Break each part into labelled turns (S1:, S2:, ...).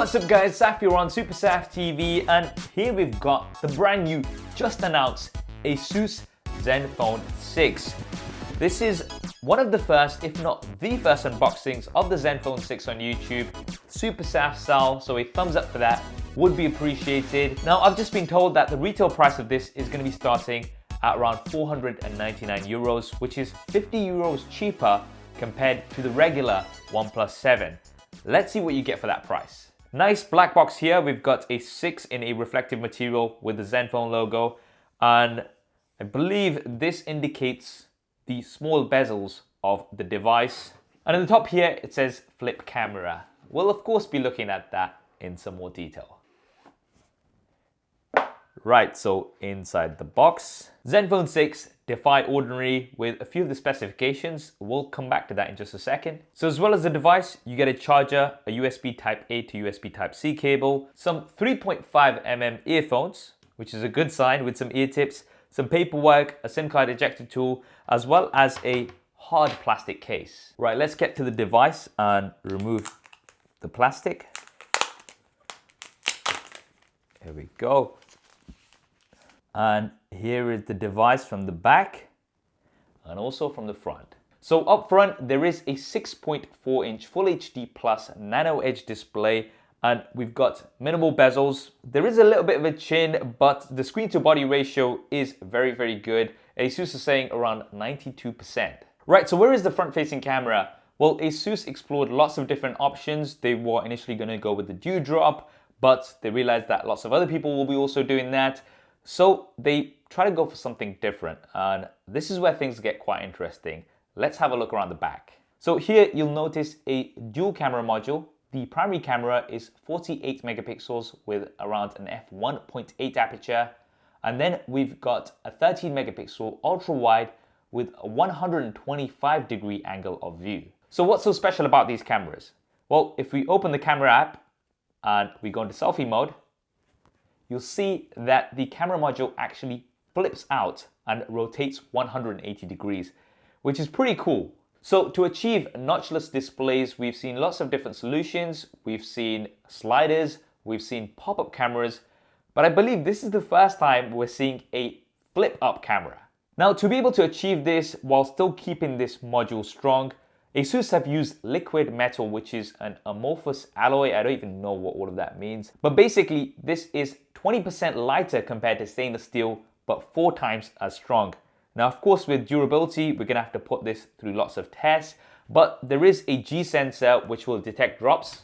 S1: What's up guys, Saf here on Super Saf TV, and here we've got the brand new, just announced ASUS ZenFone 6. This is one of the first, if not the first unboxings of the ZenFone 6 on YouTube, Super Saf style, so a thumbs up for that would be appreciated. Now I've just been told that the retail price of this is going to be starting at around 499 euros, which is 50 euros cheaper compared to the regular OnePlus 7. Let's see what you get for that price. Nice black box here. We've got a 6 in a reflective material with the ZenFone logo, and I believe this indicates the small bezels of the device. And at the top here it says flip camera. We'll of course be looking at that in some more detail. Right, so inside the box, ZenFone 6 Defy Ordinary with a few of the specifications. We'll come back to that in just a second. So as well as the device, you get a charger, a USB Type A to USB Type C cable, some 3.5mm earphones, which is a good sign, with some ear tips, some paperwork, a SIM card ejector tool, as well as a hard plastic case. Right, let's get to the device and remove the plastic. Here we go. And here is the device from the back and also from the front. So up front, there is a 6.4-inch Full HD Plus Nano Edge display, and we've got minimal bezels. There is a little bit of a chin, but the screen to body ratio is very, very good. ASUS is saying around 92%. Right, so where is the front facing camera? Well, ASUS explored lots of different options. They were initially going to go with the dewdrop, but they realized that lots of other people will be also doing that. So they try to go for something different, and this is where things get quite interesting. Let's have a look around the back. So here you'll notice a dual camera module. The primary camera is 48 megapixels with around an f1.8 aperture, and then we've got a 13 megapixel ultra wide with a 125-degree angle of view. So what's so special about these cameras? Well, if we open the camera app and we go into selfie mode, you'll see that the camera module actually flips out and rotates 180 degrees, which is pretty cool. So to achieve notchless displays, we've seen lots of different solutions. We've seen sliders, we've seen pop-up cameras, but I believe this is the first time we're seeing a flip-up camera. Now, to be able to achieve this while still keeping this module strong, ASUS have used liquid metal, which is an amorphous alloy. I don't even know what all of that means. But basically, this is 20% lighter compared to stainless steel, but 4 times as strong. Now, of course, with durability, we're gonna have to put this through lots of tests, but there is a G sensor which will detect drops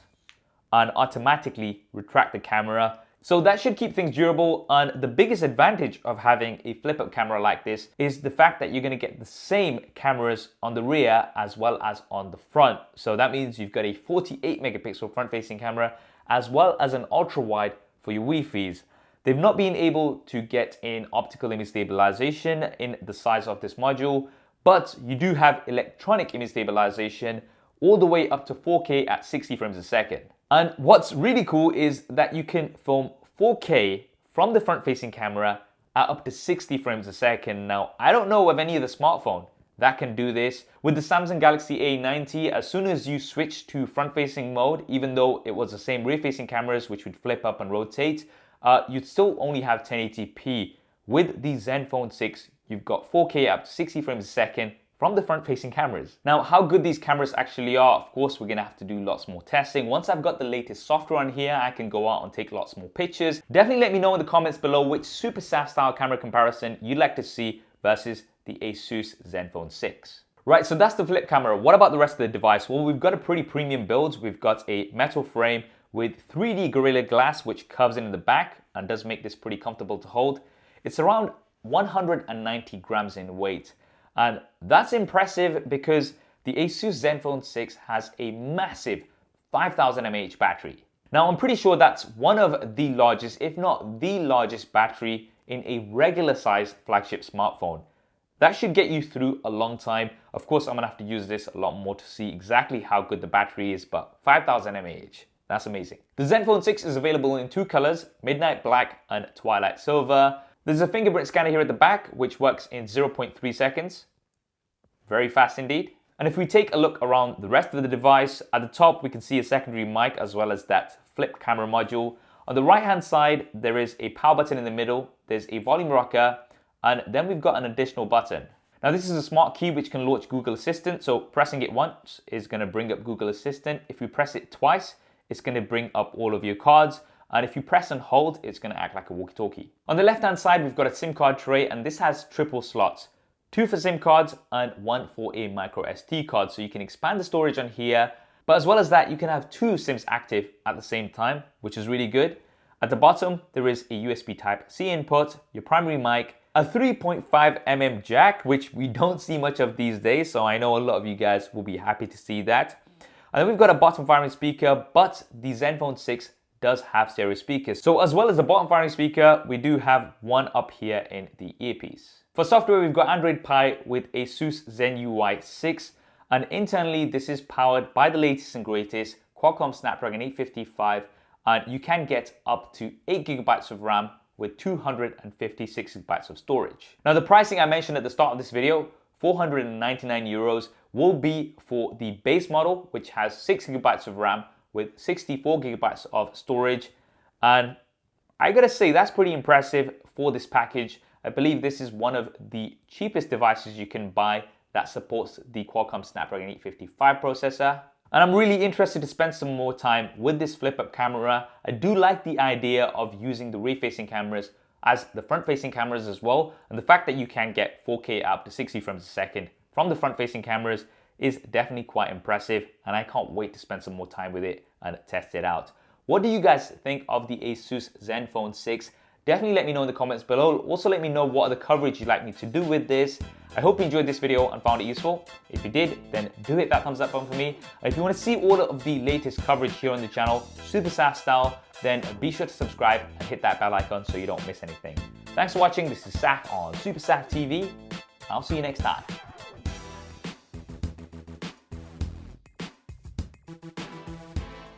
S1: and automatically retract the camera. So that should keep things durable, and the biggest advantage of having a flip-up camera like this is the fact that you're going to get the same cameras on the rear as well as on the front. So that means you've got a 48 megapixel front-facing camera as well as an ultra-wide for your Wi-Fi's. They've not been able to get in optical image stabilization in the size of this module, but you do have electronic image stabilization all the way up to 4K at 60 frames a second. And what's really cool is that you can film 4K from the front-facing camera at up to 60 frames a second. Now, I don't know of any other smartphone that can do this. With the Samsung Galaxy A90, as soon as you switch to front-facing mode, even though it was the same rear-facing cameras which would flip up and rotate, you'd still only have 1080p. With the ZenFone 6, you've got 4K up to 60 frames a second from the front-facing cameras. Now, how good these cameras actually are, of course, we're gonna have to do lots more testing. Once I've got the latest software on here, I can go out and take lots more pictures. Definitely let me know in the comments below which Super Saf style camera comparison you'd like to see versus the ASUS ZenFone 6. Right, so that's the flip camera. What about the rest of the device? Well, we've got a pretty premium build. We've got a metal frame with 3D Gorilla Glass, which curves in the back and does make this pretty comfortable to hold. It's around 190 grams in weight. And that's impressive because the ASUS ZenFone 6 has a massive 5000 mAh battery. Now, I'm pretty sure that's one of the largest, if not the largest battery in a regular sized flagship smartphone. That should get you through a long time. Of course, I'm gonna have to use this a lot more to see exactly how good the battery is, but 5000 mAh, that's amazing. The ZenFone 6 is available in 2 colors, Midnight Black and Twilight Silver. There's a fingerprint scanner here at the back, which works in 0.3 seconds. Very fast indeed. And if we take a look around the rest of the device, at the top we can see a secondary mic as well as that flip camera module. On the right hand side, there is a power button in the middle, there's a volume rocker, and then we've got an additional button. Now this is a smart key which can launch Google Assistant, so pressing it once is going to bring up Google Assistant. If you press it twice, it's going to bring up all of your cards, and if you press and hold, it's going to act like a walkie-talkie. On the left hand side, we've got a SIM card tray, and this has triple slots. 2 for SIM cards and 1 for a micro SD card, so you can expand the storage on here. But as well as that, you can have 2 SIMs active at the same time, which is really good. At the bottom, there is a USB Type-C input, your primary mic, a 3.5mm jack, which we don't see much of these days, so I know a lot of you guys will be happy to see that. And then we've got a bottom firing speaker, but the ZenFone 6 does have stereo speakers. So as well as the bottom firing speaker, we do have one up here in the earpiece. For software, we've got Android Pie with ASUS ZenUI 6, and internally this is powered by the latest and greatest Qualcomm Snapdragon 855, and you can get up to 8GB of RAM with 256 GB of storage. Now the pricing I mentioned at the start of this video, 499 euros, will be for the base model, which has 6GB of RAM with 64GB of storage. And I gotta say, that's pretty impressive for this package. I believe this is one of the cheapest devices you can buy that supports the Qualcomm Snapdragon 855 processor. And I'm really interested to spend some more time with this flip-up camera. I do like the idea of using the rear-facing cameras as the front-facing cameras as well. And the fact that you can get 4K up to 60 frames a second from the front-facing cameras is definitely quite impressive. And I can't wait to spend some more time with it and test it out. What do you guys think of the ASUS ZenFone 6? Definitely let me know in the comments below. Also let me know what other coverage you'd like me to do with this. I hope you enjoyed this video and found it useful. If you did, then do hit that thumbs up button for me. And if you want to see all of the latest coverage here on the channel, Super SAF style, then be sure to subscribe and hit that bell icon so you don't miss anything. Thanks for watching. This is Saf on Super SAF TV. I'll see you next time.